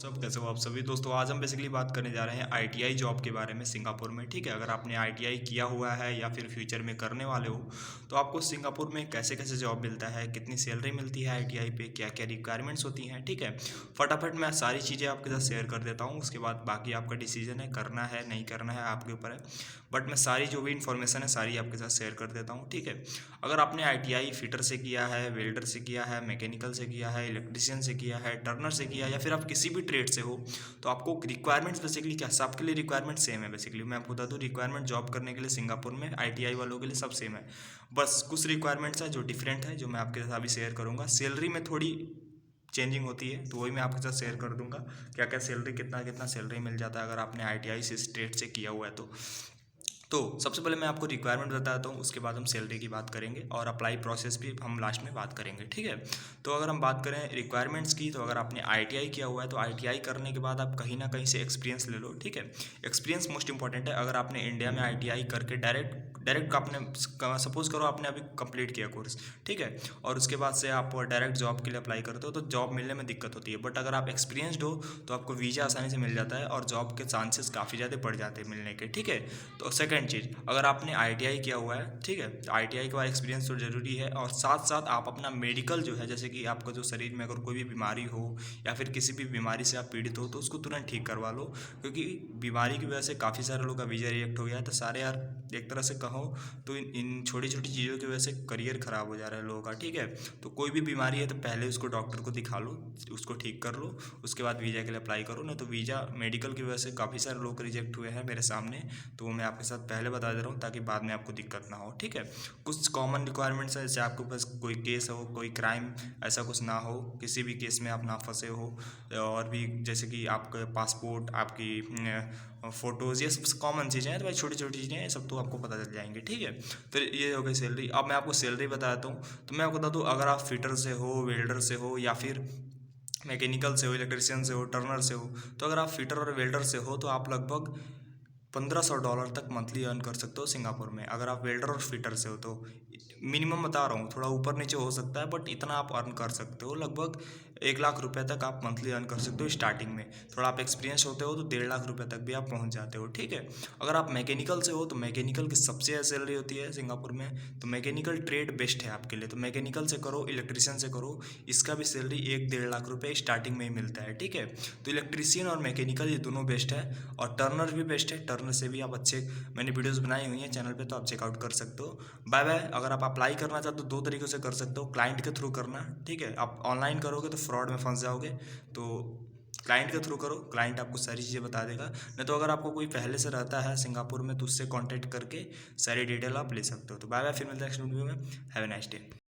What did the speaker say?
सब कैसे हो आप सभी दोस्तों। आज हम बेसिकली बात करने जा रहे हैं आईटीआई जॉब के बारे में सिंगापुर में। ठीक है, अगर आपने आईटीआई किया हुआ है या फिर फ्यूचर में करने वाले हो तो आपको सिंगापुर में कैसे कैसे जॉब मिलता है, कितनी सैलरी मिलती है आईटीआई पे, क्या क्या रिक्वायरमेंट्स होती हैं। ठीक है, फटाफट मैं सारी चीज़ें आपके साथ शेयर कर देता हूँ। उसके बाद बाकी आपका डिसीजन है, करना है नहीं करना है आपके ऊपर है। बट मैं सारी जो भी इन्फॉर्मेशन है सारी आपके साथ शेयर कर देता हूँ। ठीक है, अगर आपने आईटीआई फिटर से किया है, वेल्डर से किया है, मैकेनिकल से किया है, इलेक्ट्रिशियन से किया है, टर्नर से किया है, या फिर आप किसी भी ट्रेड से हो तो आपको रिक्वायरमेंट्स बेसिकली क्या, सबके लिए रिक्वायरमेंट सेम है। बेसिकली मैं आपको बता दूँ, रिक्वायरमेंट जॉब करने के लिए सिंगापुर में आईटीआई वालों के लिए सब सेम है। बस कुछ रिक्वायरमेंट्स हैं जो डिफरेंट है, जो मैं आपके साथ अभी शेयर करूँगा। सैलरी में थोड़ी चेंजिंग होती है तो वही मैं आपके साथ शेयर कर दूंगा, क्या क्या सैलरी, कितना कितना सैलरी मिल जाता है अगर आपने आईटीआई से स्टेट से किया हुआ है तो सबसे पहले मैं आपको रिक्वायरमेंट बताता हूँ, उसके बाद हम सैलरी की बात करेंगे और अप्लाई प्रोसेस भी हम लास्ट में बात करेंगे। ठीक है, तो अगर हम बात करें रिक्वायरमेंट्स की, तो अगर आपने आईटीआई किया हुआ है तो आईटीआई करने के बाद आप कहीं ना कहीं से एक्सपीरियंस ले लो। ठीक है, एक्सपीरियंस मोस्ट इंपॉर्टेंट है। अगर आपने इंडिया में आईटीआई करके डायरेक्ट डायरेक्ट आपने सपोज करो आपने अभी कंप्लीट किया कोर्स, ठीक है, और उसके बाद से आप डायरेक्ट जॉब के लिए अप्लाई करते हो तो जॉब मिलने में दिक्कत होती है। बट अगर आप एक्सपीरियंसड हो तो आपको वीज़ा आसानी से मिल जाता है और जॉब के चांसेस काफ़ी ज़्यादा बढ़ जाते हैं मिलने के। ठीक है, तो सेकंड चीज़, अगर आपने आईटीआई किया हुआ है, ठीक है, तो आईटीआई के बाद एक्सपीरियंस तो ज़रूरी है, और साथ साथ आप अपना मेडिकल जो है, जैसे कि आपका जो शरीर में अगर कोई भी बीमारी हो या फिर किसी भी बीमारी से आप पीड़ित हो तो उसको तुरंत ठीक करवा लो। क्योंकि बीमारी की वजह से काफ़ी सारे लोग का वीज़ा रिजेक्ट हो गया है। तो सारे यार एक तरह से कहो तो इन छोटी छोटी चीज़ों की वजह से करियर ख़राब हो जा रहा है लोगों का। ठीक है, तो कोई भी बीमारी है तो पहले उसको डॉक्टर को दिखा लो, उसको ठीक कर लो, उसके बाद वीज़ा के लिए अप्लाई करो। नहीं तो वीज़ा मेडिकल की वजह से काफ़ी सारे लोग रिजेक्ट हुए हैं मेरे सामने, तो वो मैं आपके साथ पहले बता दे रहा हूँ ताकि बाद में आपको दिक्कत ना हो। ठीक है, कुछ कॉमन रिक्वायरमेंट्स है, जैसे आपके पास कोई केस हो, कोई क्राइम ऐसा कुछ ना हो, किसी भी केस में आप ना फंसे हो, और भी जैसे कि आपका पासपोर्ट, आपकी फ़ोटोज़, ये सब कॉमन चीज़ें हैं। तो भाई छोटी छोटी चीज़ें हैं, सब तो आपको पता चल जाएंगी। ठीक है, तो ये हो गई सैलरी। अब मैं आपको सैलरी बताता हूँ। तो मैं आपको बता दूँ, अगर आप फिटर से हो, वेल्डर से हो, या फिर मैकेनिकल से हो, इलेक्ट्रिशियन से हो, टर्नर से हो, तो अगर आप फिटर और वेल्डर से हो तो आप लगभग $1500 तक मंथली अर्न कर सकते हो सिंगापुर में। अगर आप वेल्डर और फिटर से हो तो मिनिमम बता रहा हूँ, थोड़ा ऊपर नीचे हो सकता है बट इतना आप अर्न कर सकते हो। लगभग 1 लाख रुपए तक आप मंथली अर्न कर सकते हो स्टार्टिंग में। थोड़ा आप एक्सपीरियंस होते हो तो 1.5 लाख रुपए तक भी आप पहुँच जाते हो। ठीक है, अगर आप मैकेनिकल से हो तो मैकेनिकल की सबसे ज़्यादा सैलरी होती है सिंगापुर में। तो मैकेनिकल ट्रेड बेस्ट है आपके लिए, तो मैकेनिकल से करो, इलेक्ट्रिशियन से करो, इसका भी सैलरी 1-1.5 लाख रुपए स्टार्टिंग में ही मिलता है। ठीक है, तो इलेक्ट्रिशियन और मैकेनिकल ये दोनों बेस्ट है, और टर्नर भी बेस्ट है। टर्नर से भी आप अच्छे, मैंने वीडियोस बनाई हुई हैं चैनल पे तो आप चेकआउट कर सकते हो। Bye bye. अगर आप अप्लाई करना चाहते हो तो 2 तरीक़ों से कर सकते हो, क्लाइंट के थ्रू करना। ठीक है, आप ऑनलाइन करोगे तो फ्रॉड में फंस जाओगे, तो क्लाइंट के थ्रू करो, क्लाइंट आपको सारी चीज़ें बता देगा। नहीं तो अगर आपको कोई पहले से रहता है सिंगापुर में तो उससे कॉन्टैक्ट करके सारी डिटेल आप ले सकते हो। तो बाय बाय, फिर मिलते हैं नेक्स्ट वीडियो में। Have a nice day.